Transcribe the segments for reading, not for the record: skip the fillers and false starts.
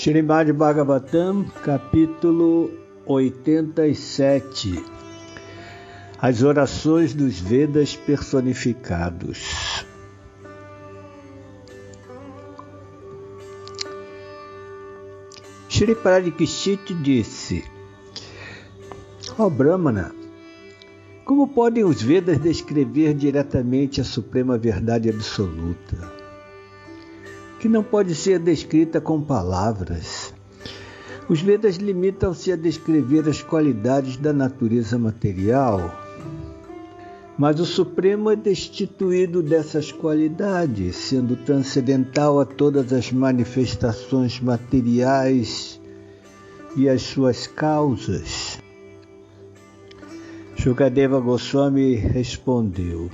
Srimad Bhagavatam, capítulo 87. As orações dos Vedas personificados. Shri Parikshit disse: Ó Brahmana, como podem os Vedas descrever diretamente a suprema verdade absoluta, que não pode ser descrita com palavras? Os Vedas limitam-se a descrever as qualidades da natureza material, mas o Supremo é destituído dessas qualidades, sendo transcendental a todas as manifestações materiais e as suas causas. Shukadeva Goswami respondeu: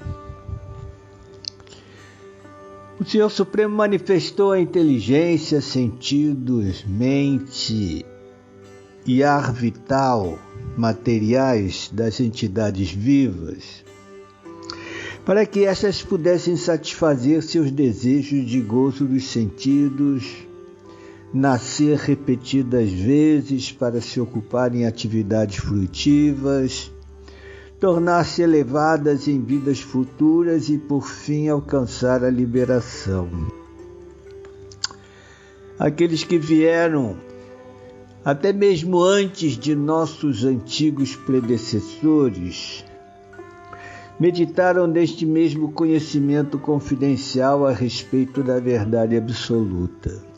O Senhor Supremo manifestou a inteligência, sentidos, mente e ar vital materiais das entidades vivas, para que estas pudessem satisfazer seus desejos de gozo dos sentidos, nascer repetidas vezes para se ocuparem em atividades frutivas, tornar-se elevadas em vidas futuras e, por fim, alcançar a liberação. Aqueles que vieram, até mesmo antes de nossos antigos predecessores, meditaram neste mesmo conhecimento confidencial a respeito da verdade absoluta.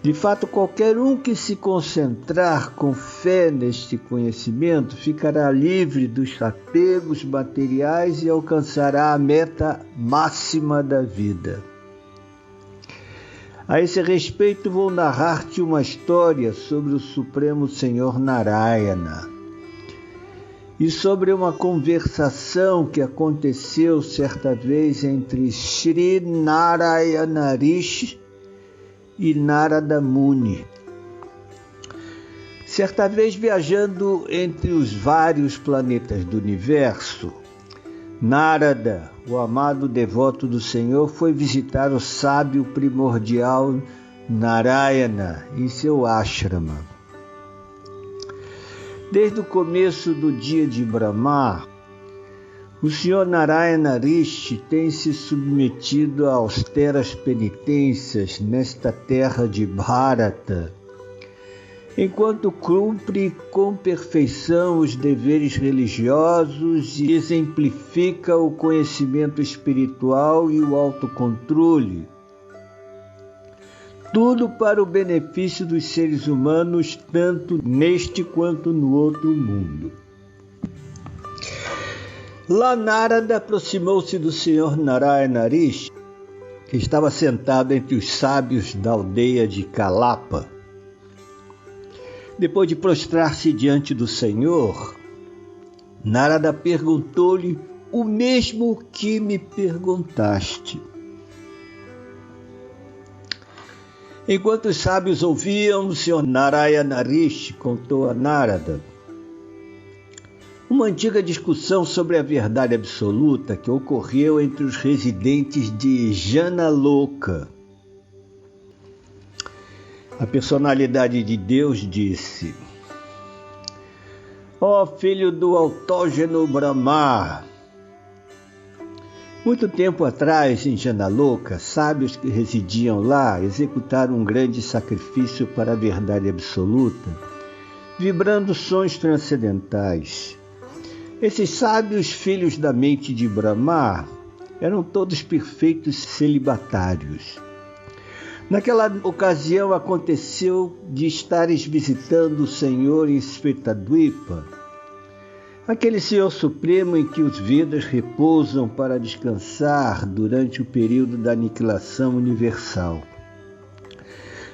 De fato, qualquer um que se concentrar com fé neste conhecimento ficará livre dos apegos materiais e alcançará a meta máxima da vida. A esse respeito, vou narrar-te uma história sobre o Supremo Senhor Narayana e sobre uma conversação que aconteceu certa vez entre Shri Narayana Rishi e Narada Muni. Certa vez, viajando entre os vários planetas do universo, Narada, o amado devoto do Senhor, foi visitar o sábio primordial Narayana em seu ashrama. Desde o começo do dia de Brahma, o Senhor Narayana Rishi tem se submetido a austeras penitências nesta terra de Bharata, enquanto cumpre com perfeição os deveres religiosos e exemplifica o conhecimento espiritual e o autocontrole, tudo para o benefício dos seres humanos, tanto neste quanto no outro mundo. Lá Narada aproximou-se do Senhor Narayana Rishi, que estava sentado entre os sábios da aldeia de Kalapa. Depois de prostrar-se diante do Senhor, Narada perguntou-lhe o mesmo que me perguntaste. Enquanto os sábios ouviam, o Senhor Narayana Rishi contou a Narada uma antiga discussão sobre a verdade absoluta que ocorreu entre os residentes de Janaloka. A personalidade de Deus disse: Ó filho do autógeno Brahma, muito tempo atrás, em Janaloka, sábios que residiam lá executaram um grande sacrifício para a verdade absoluta, vibrando sons transcendentais. Esses sábios filhos da mente de Brahma eram todos perfeitos celibatários. Naquela ocasião aconteceu de estares visitando o Senhor em Svetadvipa, aquele Senhor Supremo em que os Vedas repousam para descansar durante o período da aniquilação universal.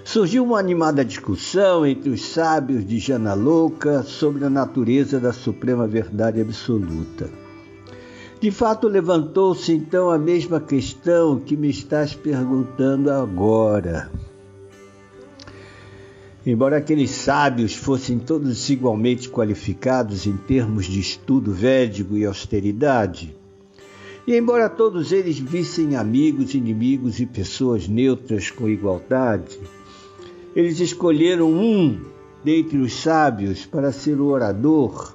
Surgiu uma animada discussão entre os sábios de Janaloka sobre a natureza da suprema verdade absoluta. De fato, levantou-se então a mesma questão que me estás perguntando agora. Embora aqueles sábios fossem todos igualmente qualificados em termos de estudo védico e austeridade, e embora todos eles vissem amigos, inimigos e pessoas neutras com igualdade, Eles escolheram um dentre os sábios para ser o orador,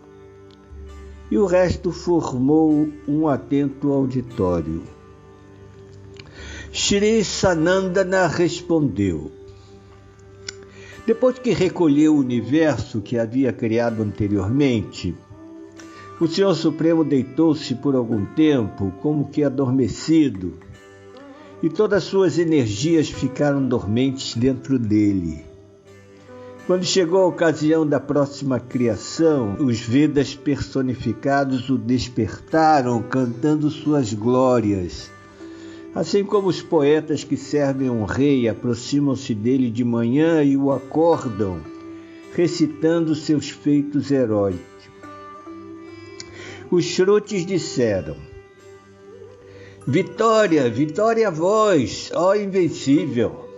e o resto formou um atento auditório. Shri Sanandana respondeu: depois que recolheu o universo que havia criado anteriormente, o Senhor Supremo deitou-se por algum tempo, como que adormecido, e todas suas energias ficaram dormentes dentro dele. Quando chegou a ocasião da próxima criação, os Vedas personificados o despertaram, cantando suas glórias. Assim como os poetas que servem um rei aproximam-se dele de manhã e o acordam, recitando seus feitos heróicos. Os Shrutis disseram: vitória, vitória a vós, ó invencível!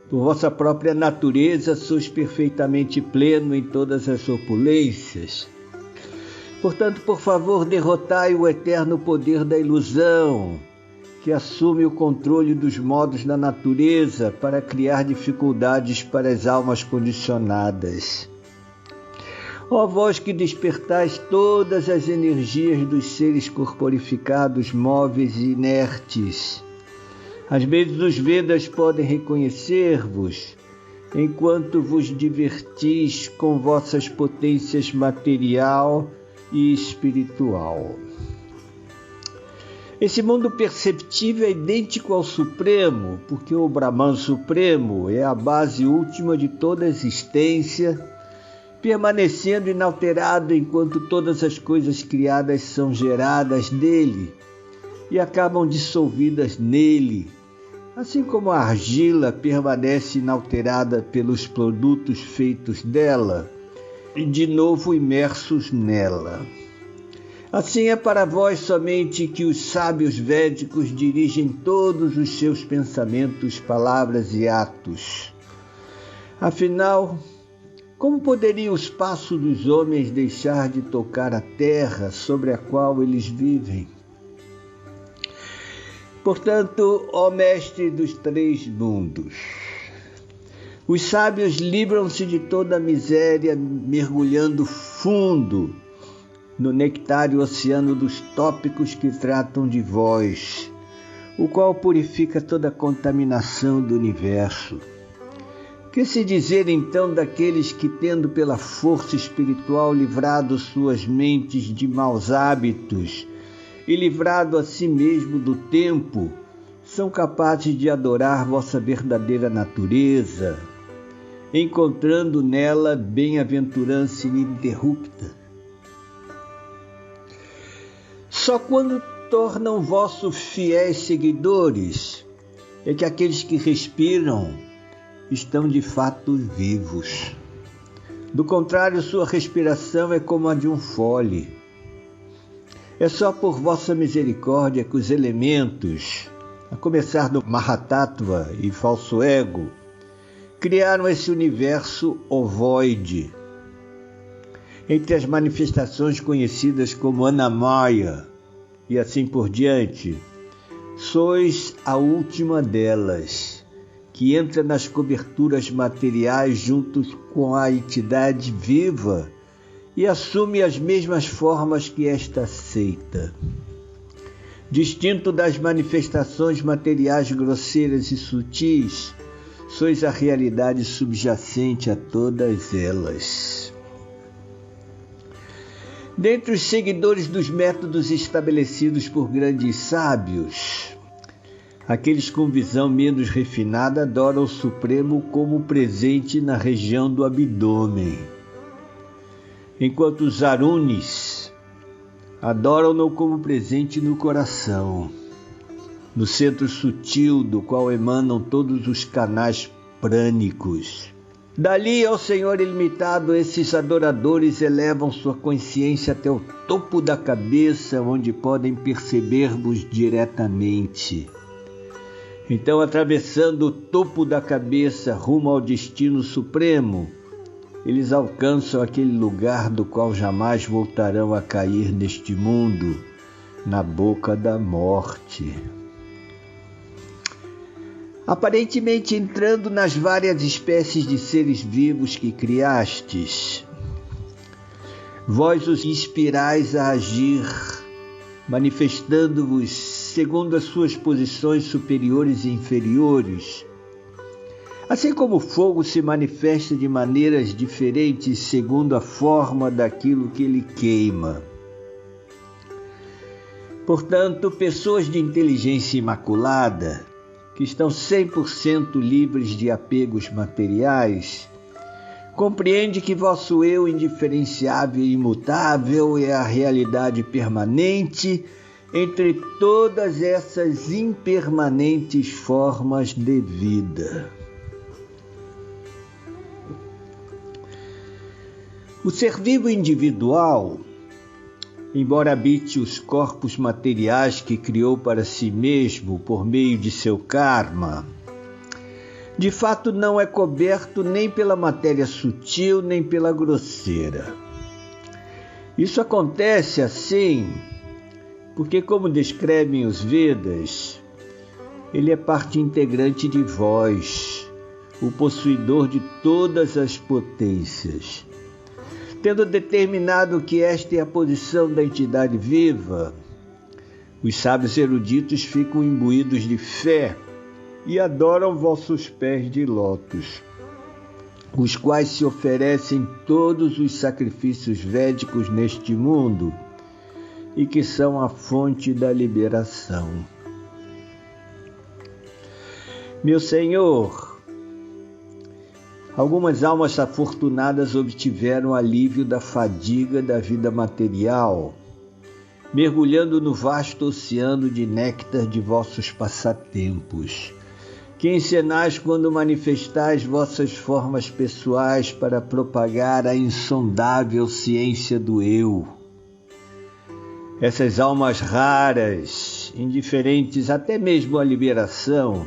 Por vossa própria natureza sois perfeitamente pleno em todas as opulências. Portanto, por favor, derrotai o eterno poder da ilusão, que assume o controle dos modos da natureza para criar dificuldades para as almas condicionadas. Ó vós que despertais todas as energias dos seres corporificados, móveis e inertes, às vezes os Vedas podem reconhecer-vos, enquanto vos divertis com vossas potências material e espiritual. Esse mundo perceptível é idêntico ao Supremo, porque o Brahman Supremo é a base última de toda a existência, permanecendo inalterado enquanto todas as coisas criadas são geradas dele e acabam dissolvidas nele, assim como a argila permanece inalterada pelos produtos feitos dela e de novo imersos nela. Assim é para vós somente que os sábios védicos dirigem todos os seus pensamentos, palavras e atos. Afinal, como poderiam os passos dos homens deixar de tocar a terra sobre a qual eles vivem? Portanto, ó mestre dos três mundos, os sábios livram-se de toda a miséria, mergulhando fundo no nectário oceano dos tópicos que tratam de vós, o qual purifica toda a contaminação do universo. Que se dizer então daqueles que, tendo pela força espiritual livrado suas mentes de maus hábitos e livrado a si mesmo do tempo, são capazes de adorar vossa verdadeira natureza, encontrando nela bem-aventurança ininterrupta? Só quando tornam vossos fiéis seguidores é que aqueles que respiram estão de fato vivos. Do contrário, sua respiração é como a de um fole. É só por vossa misericórdia que os elementos, a começar do Mahatattva e falso ego, criaram esse universo ovoide. Entre as manifestações conhecidas como Annamaya e assim por diante, sois a última delas, que entra nas coberturas materiais juntos com a entidade viva e assume as mesmas formas que esta aceita. Distinto das manifestações materiais grosseiras e sutis, sois a realidade subjacente a todas elas. Dentre os seguidores dos métodos estabelecidos por grandes sábios, aqueles com visão menos refinada adoram o Supremo como presente na região do abdômen, enquanto os Arunis adoram-no como presente no coração, no centro sutil do qual emanam todos os canais prânicos. Dali ao Senhor ilimitado, esses adoradores elevam sua consciência até o topo da cabeça, onde podem perceber-vos diretamente. Então, atravessando o topo da cabeça rumo ao destino supremo, eles alcançam aquele lugar do qual jamais voltarão a cair neste mundo, na boca da morte. aparentemente entrando nas várias espécies de seres vivos que criastes. Vós os inspirais a agir, manifestando-vos segundo as suas posições superiores e inferiores, assim como o fogo se manifesta de maneiras diferentes segundo a forma daquilo que ele queima. Portanto, pessoas de inteligência imaculada, que estão 100% livres de apegos materiais, compreende que vosso eu indiferenciável e imutável é a realidade permanente entre todas essas impermanentes formas de vida. O ser vivo individual, embora habite os corpos materiais que criou para si mesmo por meio de seu karma, de fato não é coberto nem pela matéria sutil nem pela grosseira. Isso acontece assim porque, como descrevem os Vedas, ele é parte integrante de vós, o possuidor de todas as potências. Tendo determinado que esta é a posição da entidade viva, os sábios eruditos ficam imbuídos de fé e adoram vossos pés de lótus, os quais se oferecem todos os sacrifícios védicos neste mundo e que são a fonte da liberação. Meu Senhor, algumas almas afortunadas obtiveram alívio da fadiga da vida material, mergulhando no vasto oceano de néctar de vossos passatempos, que encenais quando manifestais vossas formas pessoais para propagar a insondável ciência do eu. Essas almas raras, indiferentes até mesmo à liberação,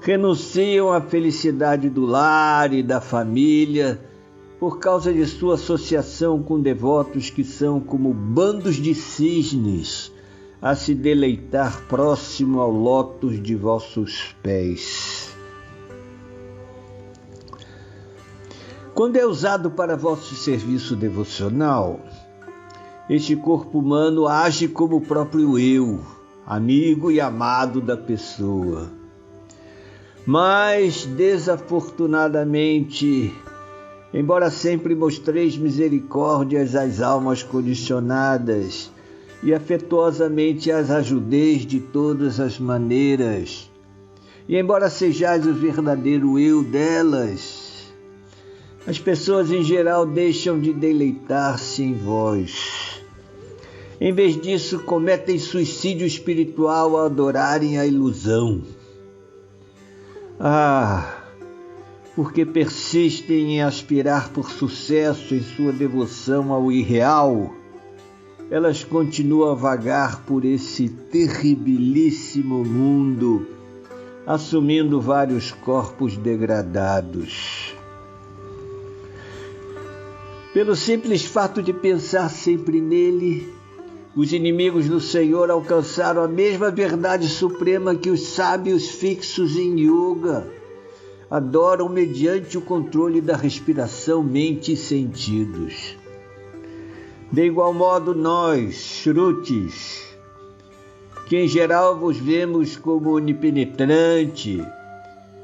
renunciam à felicidade do lar e da família por causa de sua associação com devotos que são como bandos de cisnes a se deleitar próximo ao lótus de vossos pés. Quando é usado para vosso serviço devocional, este corpo humano age como o próprio eu, amigo e amado da pessoa. Mas, desafortunadamente, embora sempre mostreis misericórdias às almas condicionadas e afetuosamente as ajudeis de todas as maneiras, e embora sejais o verdadeiro eu delas, as pessoas em geral deixam de deleitar-se em vós. Em vez disso, cometem suicídio espiritual ao adorarem a ilusão. Porque persistem em aspirar por sucesso em sua devoção ao irreal, elas continuam a vagar por esse terribilíssimo mundo, assumindo vários corpos degradados. Pelo simples fato de pensar sempre nele, os inimigos do Senhor alcançaram a mesma verdade suprema que os sábios fixos em yoga adoram mediante o controle da respiração, mente e sentidos. De igual modo, nós, Shrutis, que em geral vos vemos como onipenetrante,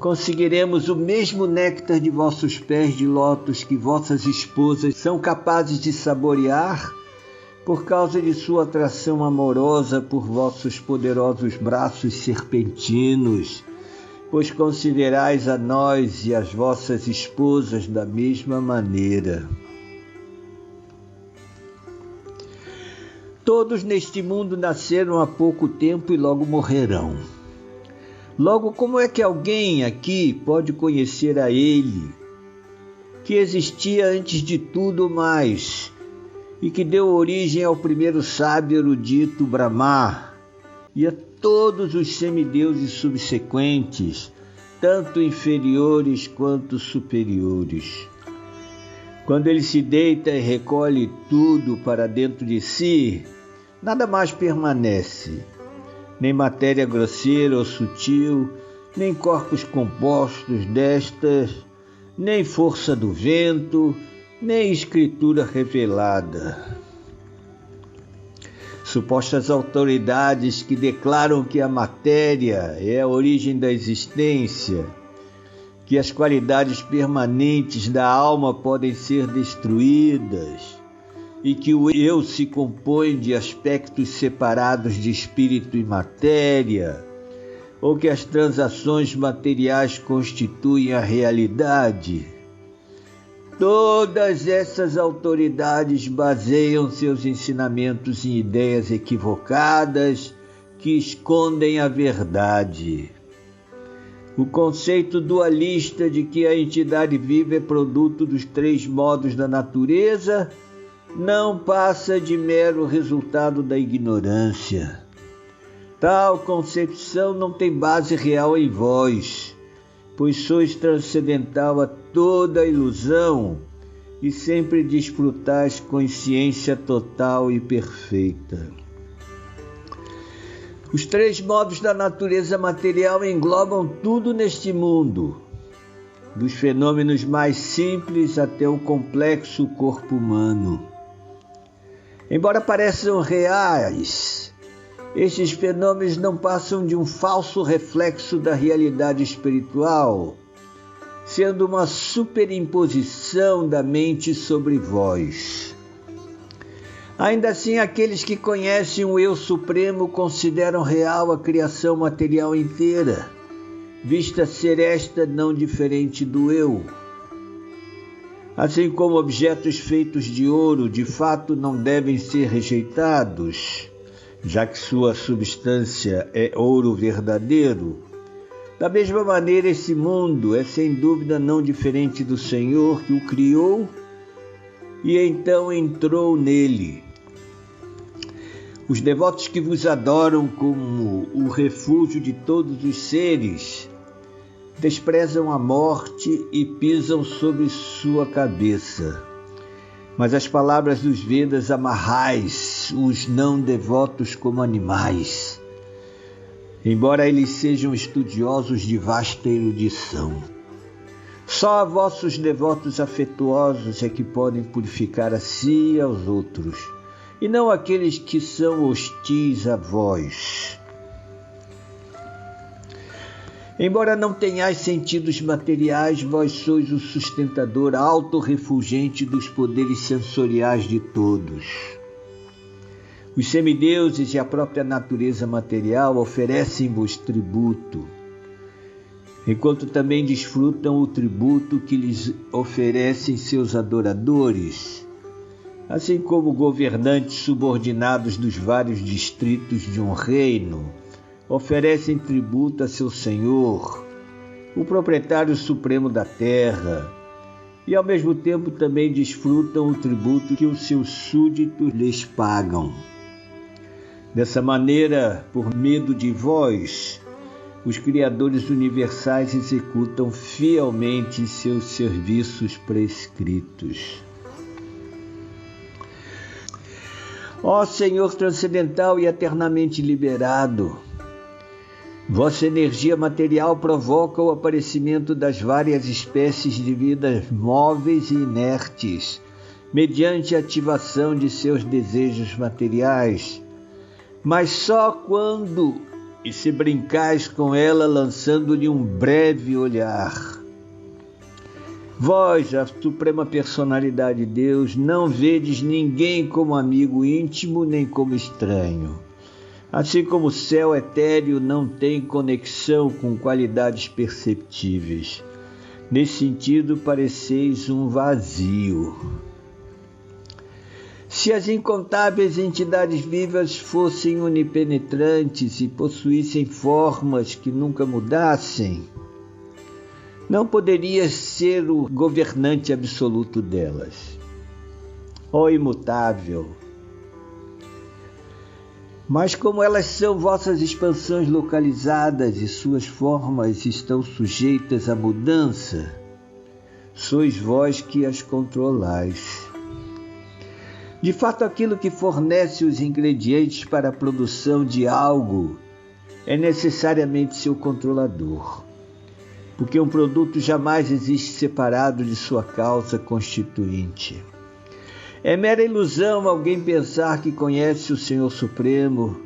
conseguiremos o mesmo néctar de vossos pés de lótus que vossas esposas são capazes de saborear por causa de sua atração amorosa por vossos poderosos braços serpentinos, pois considerais a nós e as vossas esposas da mesma maneira. Todos neste mundo nasceram há pouco tempo e logo morrerão. Logo, como é que alguém aqui pode conhecer a Ele, que existia antes de tudo mais, e que deu origem ao primeiro sábio erudito Brahma e a todos os semideuses subsequentes, tanto inferiores quanto superiores? Quando ele se deita e recolhe tudo para dentro de si, nada mais permanece, nem matéria grosseira ou sutil, nem corpos compostos destas, nem força do vento, nem escritura revelada. Supostas autoridades que declaram que a matéria é a origem da existência, que as qualidades permanentes da alma podem ser destruídas e que o eu se compõe de aspectos separados de espírito e matéria, ou que as transações materiais constituem a realidade. Todas essas autoridades baseiam seus ensinamentos em ideias equivocadas que escondem a verdade. O conceito dualista de que a entidade viva é produto dos 3 modos da natureza não passa de mero resultado da ignorância. Tal concepção não tem base real em vós, pois sois transcendental a toda ilusão e sempre desfrutais consciência total e perfeita. Os 3 modos da natureza material englobam tudo neste mundo, dos fenômenos mais simples até o complexo corpo humano. Embora pareçam reais, estes fenômenos não passam de um falso reflexo da realidade espiritual, sendo uma superimposição da mente sobre vós. Ainda assim, aqueles que conhecem o Eu Supremo consideram real a criação material inteira, vista ser esta não diferente do Eu. Assim como objetos feitos de ouro de fato não devem ser rejeitados, já que sua substância é ouro verdadeiro, da mesma maneira esse mundo é sem dúvida não diferente do Senhor que o criou e então entrou nele. Os devotos que vos adoram como o refúgio de todos os seres desprezam a morte e pisam sobre sua cabeça. Mas as palavras dos Vedas amarrais os não devotos como animais, embora eles sejam estudiosos de vasta erudição. Só vossos devotos afetuosos é que podem purificar a si e aos outros, e não aqueles que são hostis a vós. Embora não tenhais sentidos materiais, vós sois o sustentador autorrefulgente dos poderes sensoriais de todos. Os semideuses e a própria natureza material oferecem-vos tributo, enquanto também desfrutam o tributo que lhes oferecem seus adoradores, assim como governantes subordinados dos vários distritos de um reino oferecem tributo a seu senhor, o proprietário supremo da terra, e ao mesmo tempo também desfrutam o tributo que os seus súditos lhes pagam. Dessa maneira, por medo de vós, os criadores universais executam fielmente seus serviços prescritos. Ó Senhor transcendental e eternamente liberado, vossa energia material provoca o aparecimento das várias espécies de vidas móveis e inertes, mediante a ativação de seus desejos materiais, mas só quando e se brincais com ela lançando-lhe um breve olhar. Vós, a suprema personalidade de Deus, não vedes ninguém como amigo íntimo nem como estranho. Assim como o céu etéreo não tem conexão com qualidades perceptíveis. Nesse sentido, pareceis um vazio. Se as incontáveis entidades vivas fossem onipenetrantes e possuíssem formas que nunca mudassem, não poderias ser o governante absoluto delas. Ó imutável! Mas como elas são vossas expansões localizadas e suas formas estão sujeitas à mudança, sois vós que as controlais. De fato, aquilo que fornece os ingredientes para a produção de algo é necessariamente seu controlador. porque um produto jamais existe separado de sua causa constituinte. É mera ilusão alguém pensar que conhece o Senhor Supremo,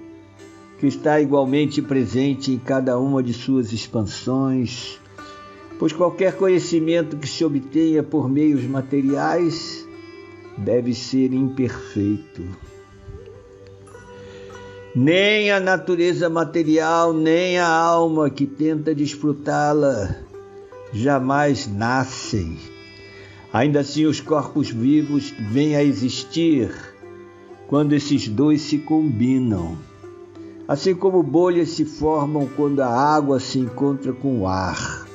que está igualmente presente em cada uma de suas expansões, pois qualquer conhecimento que se obtenha por meios materiais deve ser imperfeito. Nem a natureza material, nem a alma que tenta desfrutá-la jamais nascem. Ainda assim, os corpos vivos vêm a existir quando esses dois se combinam. Assim como bolhas se formam quando a água se encontra com o ar.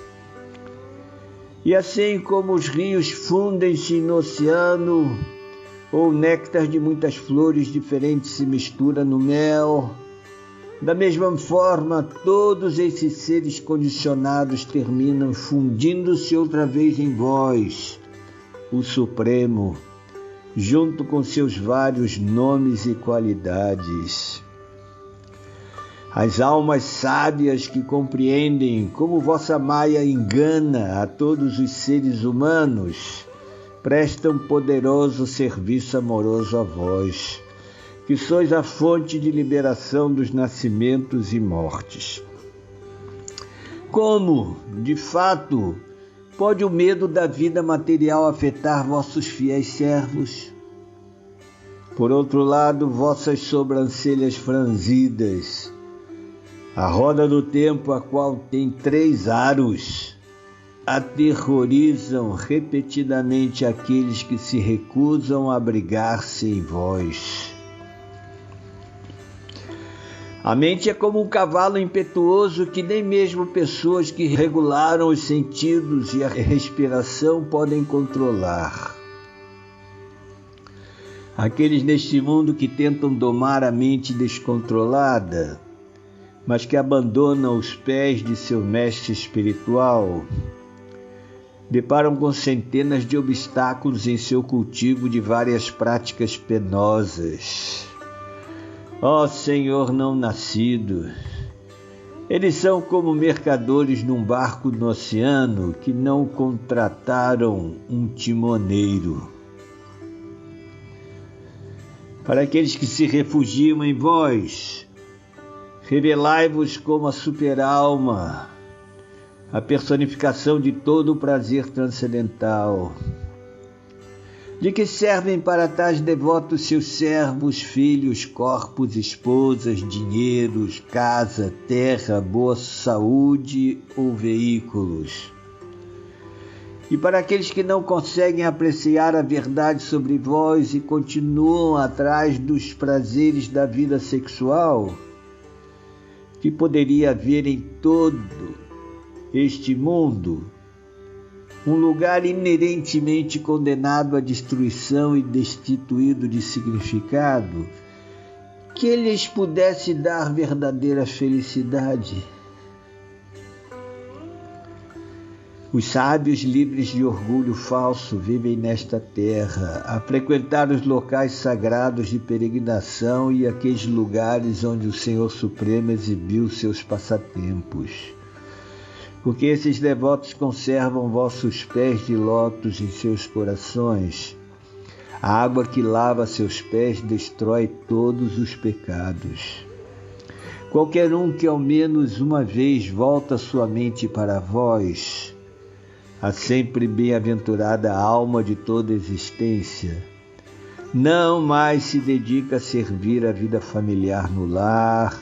E assim como os rios fundem-se no oceano, ou o néctar de muitas flores diferentes se mistura no mel, da mesma forma, todos esses seres condicionados terminam fundindo-se outra vez em vós, o Supremo, junto com seus vários nomes e qualidades. As almas sábias que compreendem como vossa Maia engana a todos os seres humanos, prestam poderoso serviço amoroso a vós, que sois a fonte de liberação dos nascimentos e mortes. Como, de fato, pode o medo da vida material afetar vossos fiéis servos? Por outro lado, vossas sobrancelhas franzidas, a roda do tempo, a qual tem 3 aros, aterrorizam repetidamente aqueles que se recusam a abrigar-se em vós. A mente é como um cavalo impetuoso que nem mesmo pessoas que regularam os sentidos e a respiração podem controlar. Aqueles neste mundo que tentam domar a mente descontrolada, mas que abandonam os pés de seu mestre espiritual, deparam com centenas de obstáculos em seu cultivo de várias práticas penosas. Ó Senhor não nascido, eles são como mercadores num barco no oceano que não contrataram um timoneiro. Para aqueles que se refugiam em vós, revelai-vos como a super-alma, a personificação de todo o prazer transcendental. De que servem para tais devotos seus servos, filhos, corpos, esposas, dinheiros, casa, terra, boa saúde ou veículos? E para aqueles que não conseguem apreciar a verdade sobre vós e continuam atrás dos prazeres da vida sexual, que poderia haver em todo este mundo um lugar inerentemente condenado à destruição e destituído de significado, que lhes pudesse dar verdadeira felicidade? Os sábios livres de orgulho falso vivem nesta terra, a frequentar os locais sagrados de peregrinação e aqueles lugares onde o Senhor Supremo exibiu seus passatempos. Porque esses devotos conservam vossos pés de lótus em seus corações. A água que lava seus pés destrói todos os pecados. Qualquer um que ao menos uma vez volta sua mente para vós, a sempre bem-aventurada alma de toda existência, não mais se dedica a servir a vida familiar no lar,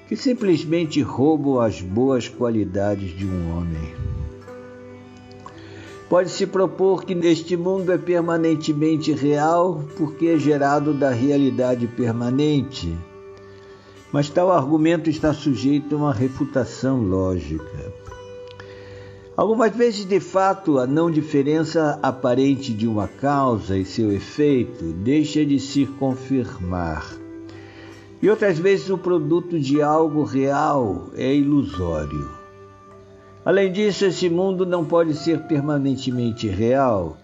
que simplesmente roubam as boas qualidades de um homem. Pode-se propor que este mundo é permanentemente real porque é gerado da realidade permanente, mas tal argumento está sujeito a uma refutação lógica. Algumas vezes, de fato, a não diferença aparente de uma causa e seu efeito deixa de se confirmar. E outras vezes o produto de algo real é ilusório. Além disso, esse mundo não pode ser permanentemente real,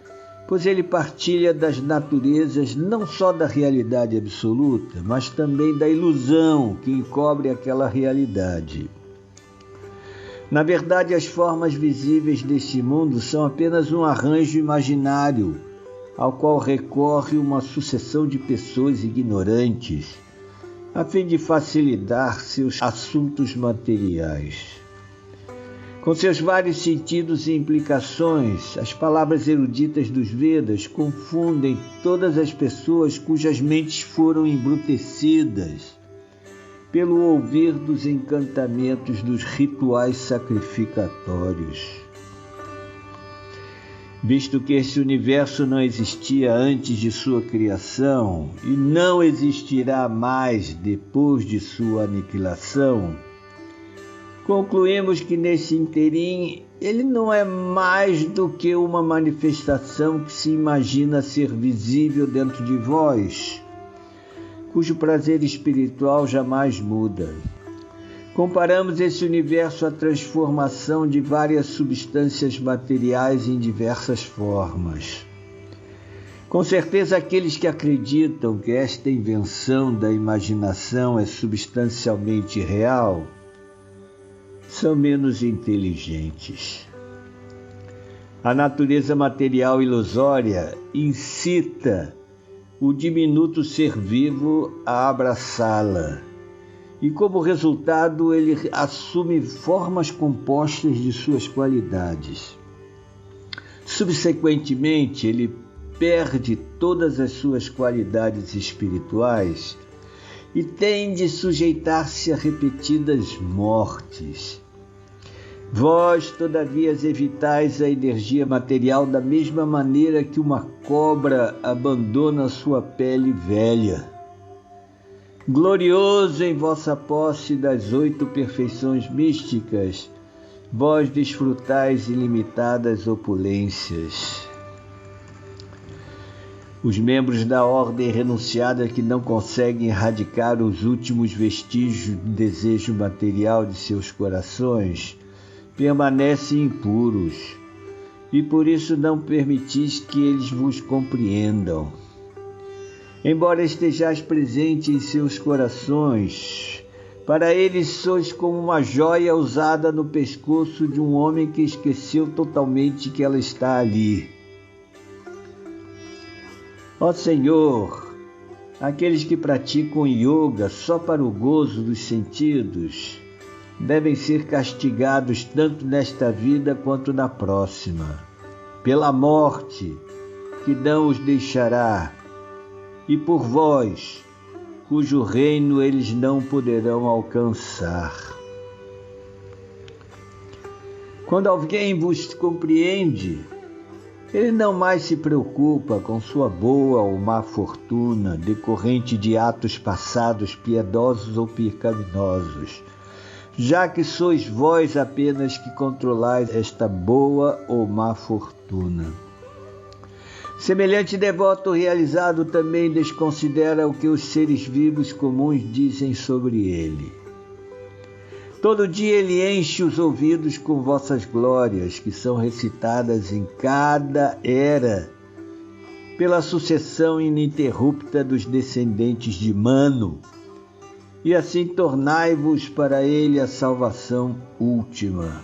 pois ele partilha das naturezas não só da realidade absoluta, mas também da ilusão que encobre aquela realidade. Na verdade, as formas visíveis deste mundo são apenas um arranjo imaginário, ao qual recorre uma sucessão de pessoas ignorantes, a fim de facilitar seus assuntos materiais. Com seus vários sentidos e implicações, as palavras eruditas dos Vedas confundem todas as pessoas cujas mentes foram embrutecidas pelo ouvir dos encantamentos dos rituais sacrificatórios. Visto que este universo não existia antes de sua criação e não existirá mais depois de sua aniquilação, concluímos que nesse interim ele não é mais do que uma manifestação que se imagina ser visível dentro de vós, cujo prazer espiritual jamais muda. Comparamos esse universo à transformação de várias substâncias materiais em diversas formas. Com certeza, aqueles que acreditam que esta invenção da imaginação é substancialmente real são menos inteligentes. A natureza material ilusória incita o diminuto ser vivo a abraçá-la, e como resultado ele assume formas compostas de suas qualidades. Subsequentemente, ele perde todas as suas qualidades espirituais e tem de sujeitar-se a repetidas mortes. Vós, todavia, evitais a energia material da mesma maneira que uma cobra abandona sua pele velha. Glorioso em vossa posse das 8 perfeições místicas, vós desfrutais ilimitadas opulências. Os membros da ordem renunciada que não conseguem erradicar os últimos vestígios do desejo material de seus corações permanecem impuros, e por isso não permitis que eles vos compreendam. Embora estejais presente em seus corações, para eles sois como uma joia usada no pescoço de um homem que esqueceu totalmente que ela está ali. Ó Senhor, aqueles que praticam yoga só para o gozo dos sentidos devem ser castigados tanto nesta vida quanto na próxima, pela morte que não os deixará, e por vós, cujo reino eles não poderão alcançar. Quando alguém vos compreende, ele não mais se preocupa com sua boa ou má fortuna, decorrente de atos passados piedosos ou pecaminosos, já que sois vós apenas que controlais esta boa ou má fortuna. Semelhante devoto realizado também desconsidera o que os seres vivos comuns dizem sobre ele. Todo dia ele enche os ouvidos com vossas glórias, que são recitadas em cada era, pela sucessão ininterrupta dos descendentes de Manu, e assim tornai-vos para ele a salvação última.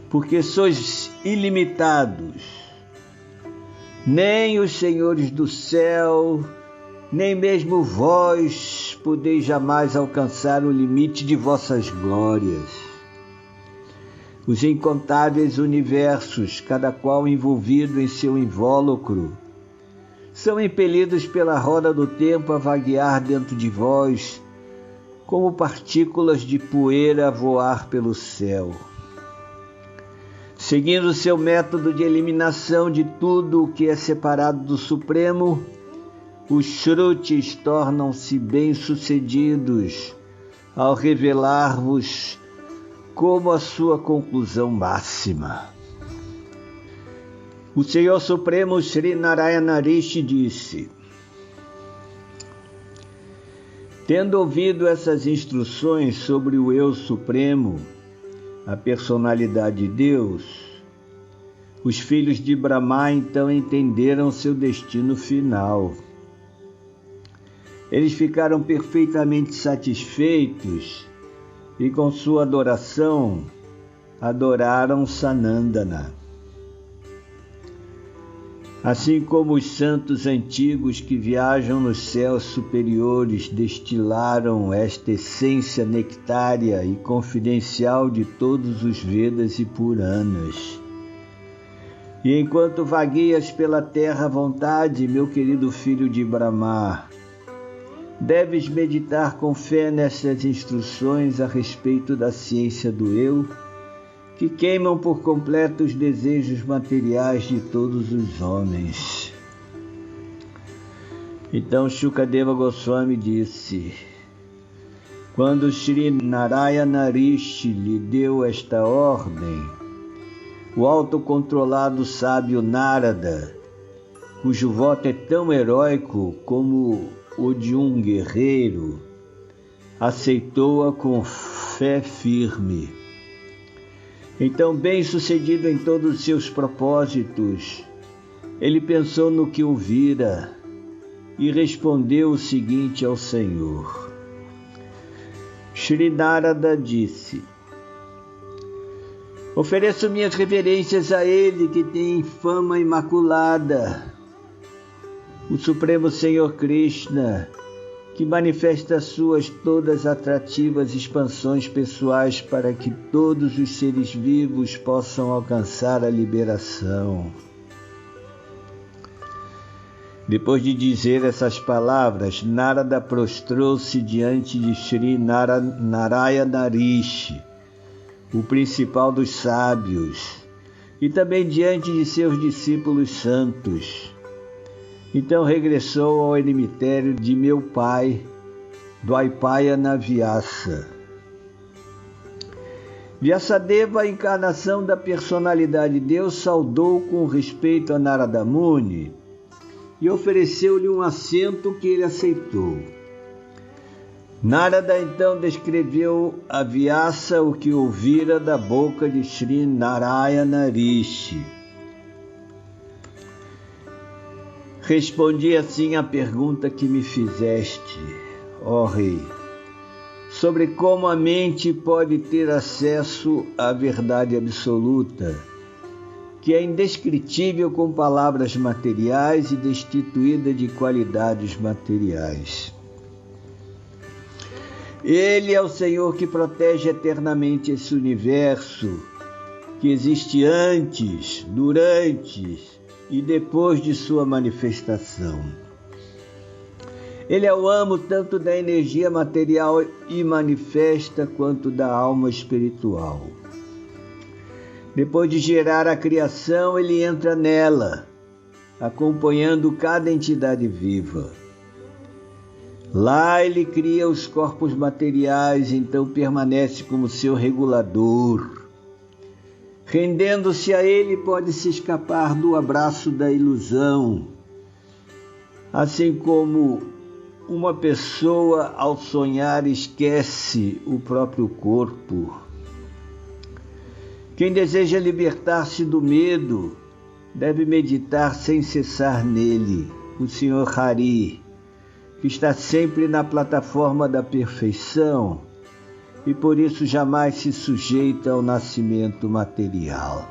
Porque sois ilimitados, nem os senhores do céu, nem mesmo vós podeis jamais alcançar o limite de vossas glórias. Os incontáveis universos, cada qual envolvido em seu invólucro, são impelidos pela roda do tempo a vaguear dentro de vós, como partículas de poeira a voar pelo céu. Seguindo seu método de eliminação de tudo o que é separado do Supremo, os Shrutis tornam-se bem-sucedidos ao revelar-vos como a sua conclusão máxima. O Senhor Supremo Sri Narayana Rishi disse: tendo ouvido essas instruções sobre o Eu Supremo, a personalidade de Deus, os filhos de Brahma então entenderam seu destino final. Eles ficaram perfeitamente satisfeitos e com sua adoração adoraram Sanandana. Assim como os santos antigos que viajam nos céus superiores destilaram esta essência nectária e confidencial de todos os Vedas e Puranas. E enquanto vagueias pela terra à vontade, meu querido filho de Brahma, deves meditar com fé nessas instruções a respeito da ciência do eu, que queimam por completo os desejos materiais de todos os homens. Então Shukadeva Goswami disse: quando Shri Narayana Rishi lhe deu esta ordem, o autocontrolado sábio Narada, cujo voto é tão heróico como o de um guerreiro, aceitou-a com fé firme. Então, bem-sucedido em todos os seus propósitos, ele pensou no que ouvira e respondeu o seguinte ao Senhor. Shri Narada disse: ofereço minhas reverências a ele que tem fama imaculada, o Supremo Senhor Krishna, que manifesta suas todas atrativas expansões pessoais para que todos os seres vivos possam alcançar a liberação. Depois de dizer essas palavras, Narada prostrou-se diante de Shri Narayana Rishi, o principal dos sábios, e também diante de seus discípulos santos. Então regressou ao eremitério de meu pai, Dvaipayana Vyasa. Vyasadeva, a encarnação da personalidade de Deus, saudou com respeito a Narada Muni e ofereceu-lhe um assento que ele aceitou. Narada então descreveu a Vyasa o que ouvira da boca de Shri Narayana Rishi. Respondi assim à pergunta que me fizeste, ó Rei, sobre como a mente pode ter acesso à verdade absoluta, que é indescritível com palavras materiais e destituída de qualidades materiais. Ele é o Senhor que protege eternamente esse universo, que existe antes, durante e depois de sua manifestação. Ele é o amo tanto da energia material e manifesta quanto da alma espiritual. Depois de gerar a criação, ele entra nela, acompanhando cada entidade viva. Lá ele cria os corpos materiais, então permanece como seu regulador. Rendendo-se a ele, pode-se escapar do abraço da ilusão, assim como uma pessoa ao sonhar esquece o próprio corpo. Quem deseja libertar-se do medo deve meditar sem cessar nele, o Senhor Hari, que está sempre na plataforma da perfeição e por isso jamais se sujeita ao nascimento material.